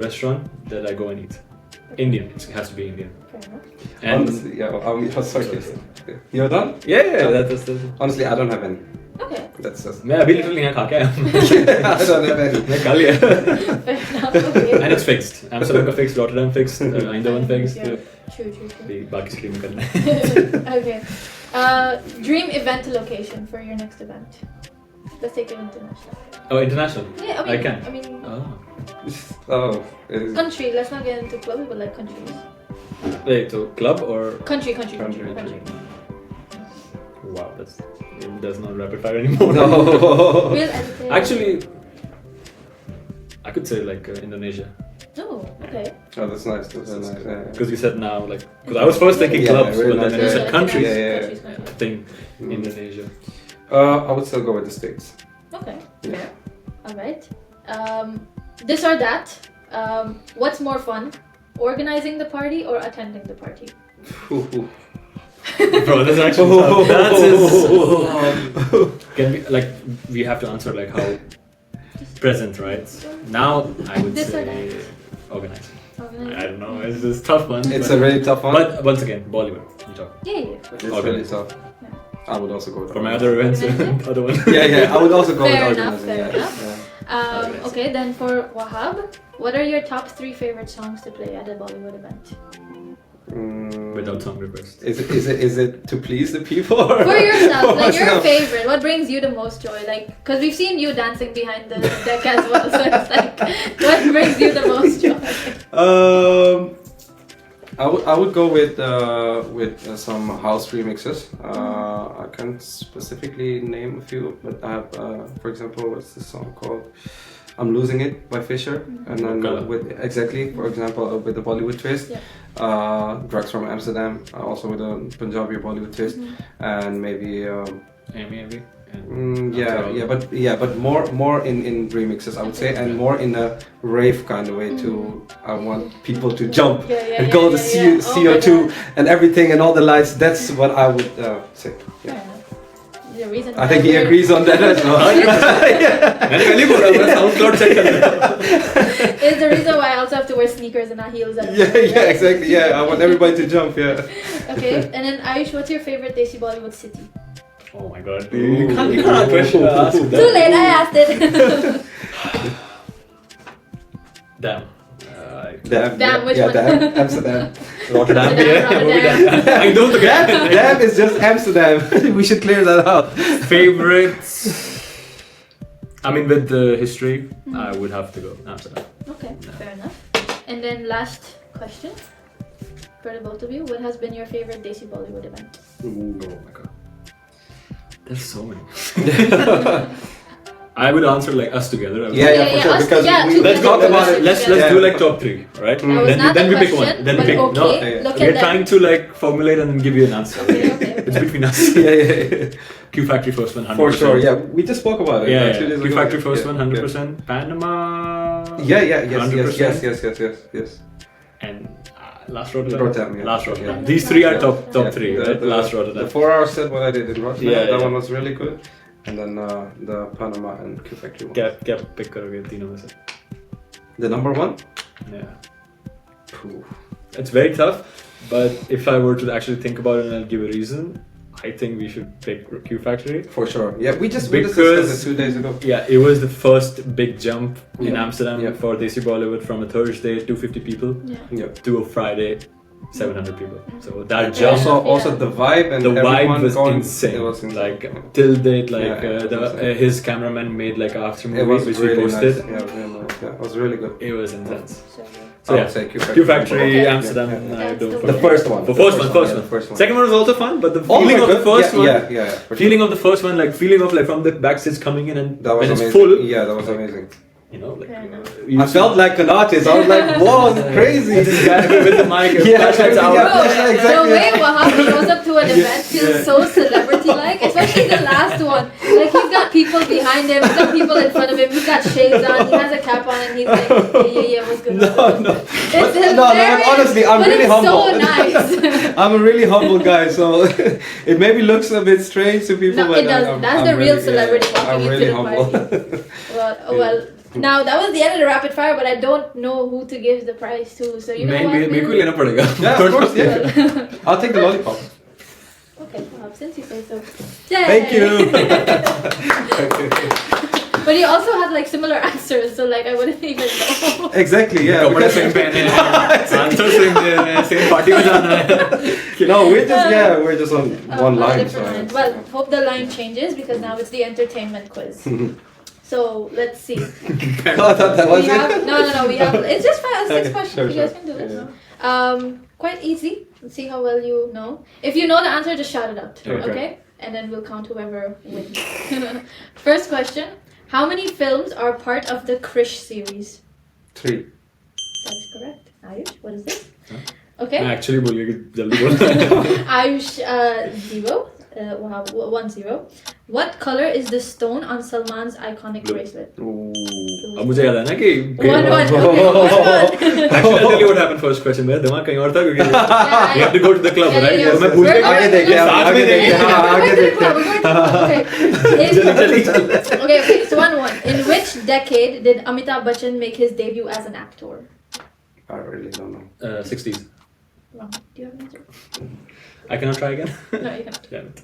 restaurant that I go and eat. Indian, it has to be Indian. Fair enough. And Honestly, yeah, sorry. You're done? yeah, that's Honestly, I don't have any. Okay. That's just. मैं अभी literally यहाँ खा के आया हूँ. I don't have any. मैं खा लिया. Fair enough. Okay. And it's fixed. Amsterdam का fixed, Rotterdam fixed, Eindhoven fixed. Yeah. True. अभी बाकी stream करना है. Okay. Dream event location for your next event. Let's take it international. Oh, international. Yeah, I can. mean, Oh. Oh, it is. country. Let's not get into clubs, but like countries. Wait, so club or? Country. Country. Wow, that's not rapid fire anymore. No. We'll edit it. Actually, I could say like Indonesia. Oh, okay. Oh, that's nice. That's nice. Yeah. Because you said now, like, because I was first thinking Yeah, clubs, very but then nice. when you said countries, Yeah. I think Indonesia. I would still go with the States. Okay. Fair. All right. This or that. What's more fun, organizing the party or attending the party? Bro, that's actually tough. That is. Can we like we have to answer like how present, right? Now I would This or say organizing. Organizing. I don't know. It's this tough one. It's but, a really tough one. But once again, Bollywood. You talk. Yeah. It's really Organizing. tough. I would also go with For my other events, Organizing? other one. Yeah, I would also go Fair with enough, organizing. fair Yeah. enough. Yeah. Organizing. Okay, then for Wahab, what are your top 3 favorite songs to play at a Bollywood event? Without song request. Is it to please the people or For yourself, like your myself? favorite, what brings you the most joy? Like, because we've seen you dancing behind the deck as well, so it's like, what brings you the most joy? I would go with some house remixes. I can't specifically name a few, but I have, for example, what's this song called? I'm Losing It by Fisher, and then for example, with the Bollywood twist, Drugs from Amsterdam, also with a Punjabi Bollywood twist, and maybe Amy. but more in remixes, I would say, and more in a rave kind of way too. I want people to jump and go the CO2 and everything and all the lights. That's what I would say. Yeah. The reason I think he agrees on that as well. It's the reason why I also have to wear sneakers and not heels. Exactly. Yeah, I want everybody to jump. Yeah. Okay, and then Ayush, what's your favorite Desi Bollywood city? Oh my god. You can't question ask that. Too late, I asked it. Damn. Which one? Damn, Amsterdam. Rotterdam. Rotterdam. I don't forget. Damn is just Amsterdam. We should clear that out. Favorites. I mean, with the history, I would have to go Amsterdam. Okay, fair enough. And then last question for the both of you: what has been your favorite Desi Bollywood event? Oh my god. There's so many. I would answer like us together. For sure. Because let's talk about it. Let's do like top 3, right? Then we pick one. Then we pick. We're trying to like formulate and then give you an answer. Okay. It's between us. Q Factory first one, 100%. For sure. Yeah, we just spoke about it. Q Factory first one, 100%. Panama. Yes. 100%. Yes. And last Rotterdam. Last Rotterdam. Yeah. These 3 are top 3, right? Last Rotterdam. The 4-hour set what I did in Rotterdam, that Yeah. one was really good. And then the Panama and Q Factory one. क्या pick करोगे तीनों में से? The number 1? Yeah. It's very tough, but if I were to actually think about it and I'll give a reason, I think we should pick Q Factory. For sure. Yeah, we just discussed it 2 days ago. Yeah, it was the first big jump in Amsterdam for Desi Bollywood from a Thursday, 250 people, to a Friday, 700 people. So that jump. Also the vibe and the vibe was going, insane. It was insane. Like till date, like his cameraman made like after movie which really we posted. Nice. Yeah, really nice. Yeah, it was really good. It was intense. So yeah, say Q Factory, Amsterdam. The first one. The first one. Second one was also fun, but the feeling of the first one. Feeling of the first one, like feeling of like from the backstage coming in and that was when amazing. it's full. Yeah, that was amazing. You know, like I felt like an artist. I was like, whoa, crazy. This guy with the mic, flashlights out. The way Wahab shows up to an event feels so celebrity-like, especially the last one. Like he's got people behind him, he's got people in front of him, he's got shades on, he has a cap on, and he's like, yeah, what's good? No, honestly, I'm really humble. So nice. I'm a really humble guy, so it maybe looks a bit strange to people. No, but it doesn't. That's the real celebrity walking into the party. Well. Now that was the end of the rapid fire, but I don't know who to give the prize to. So you know what? मेरे को लेना पड़ेगा. Yeah, of course. Yeah. I'll take the lollipop. Okay, well, since you say so. Thank you. But you also had like similar answers, so like I wouldn't even know. Exactly. Yeah. कपड़े same पहने हैं, answer same देने हैं, same party में जाना है. No, we're just on one line. Well, hope the line changes because now it's the entertainment quiz. So let's see. That was it. No. We have. It's just 6 questions. Sure, you guys can do this. Quite easy. Let's see how well you know. If you know the answer, just shout it out. Okay? And then we'll count whoever wins. First question: how many films are part of the Krish series? 3. That is correct. Ayush, what is this? Okay. मैं actually बोलिए कि जल्दी बोल. Ayush 0. Wahab 1-0. What color is the stone on Salman's iconic bracelet? अब मुझे याद है ना कि 1-1. Actually, I'll tell you what happened first question. मेरा दिमाग कहीं और था क्योंकि we have to go to the club, right? Yeah. मैं भूल गया. आगे देखते. Okay, so 1-1. In which decade did Amitabh Bachchan make his debut as an actor? I really don't know. 60s. Wrong. Do you have an answer? I cannot try again. No, you cannot. Damn it.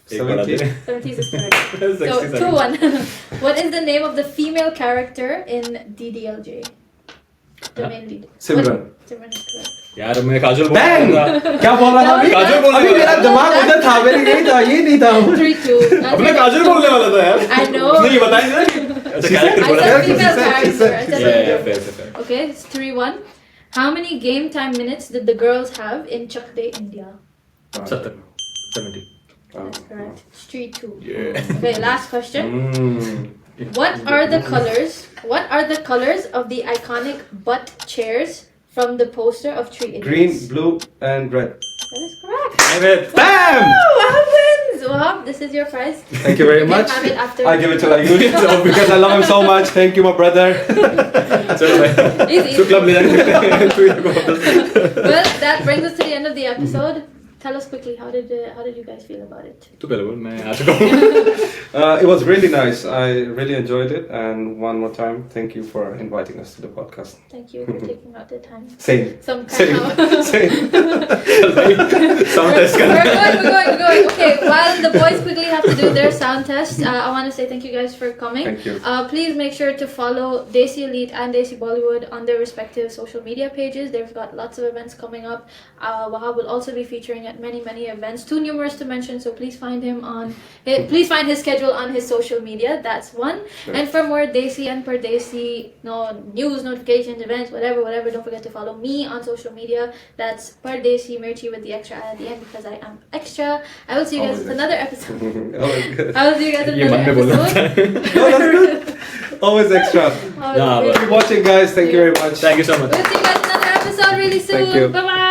70s is correct. So 2-1. What is the name of the female character in DDLJ? The main lead. Simran. Simran is correct. यार मैं काजल बोल Bang! रहा था. क्या बोल रहा था? काजल बोल अभी मेरा दिमाग उधर था, मेरे नहीं था, ये नहीं था. 3-2. अब मैं काजल बोलने वाला था यार. I know. उसने ये बताया ना. अच्छा I कैरेक्टर बोला. said female character. Yeah, fair. Okay, it's 3-1. How many game time minutes did the girls have in Chak De India? 70. That's correct. Street 2. Yeah. Okay, last question. What are the colors of the iconic butt chairs from the poster of Three Idiots? Green, blue, and red. That is correct. Damn it! Damn! Wahab wins! Wahab, this is your prize. Thank you very You much. can have it after. I give it to Ayush because I love him so much. Thank you, my brother. Easy. So club le जाएंगे. Well, that brings us to the end of the episode. Tell us quickly, how did you guys feel about it? तू पहले बोल मैं आ चुका हूँ. It was really nice. I really enjoyed it. And one more time, thank you for inviting us to the podcast. Thank you for taking out the time. Same. Some Same. time. Same. Sound test कर. We're going. Okay, while the boys quickly have to do their sound test, I want to say thank you guys for coming. Thank you. Please make sure to follow Desi Elite and Desi Bollywood on their respective social media pages. They've got lots of events coming up. Wahab will also be featuring at many events, too numerous to mention, so please find his schedule on his social media. That's one. Sure. And for more Desi and Pxrdesi news, notifications, events, whatever, don't forget to follow me on social media. That's Pxrdesi Mirchii with the extra I at the end because I am extra. I will see you guys with another episode. Always good. I will see you guys in ये मन another में बोलना episode. No, that's good. Always extra. Oh, Nah, great. Keep watching, guys. Thank you very much. Thank you so much. We'll see you guys in another episode really soon. Thank you. Bye bye.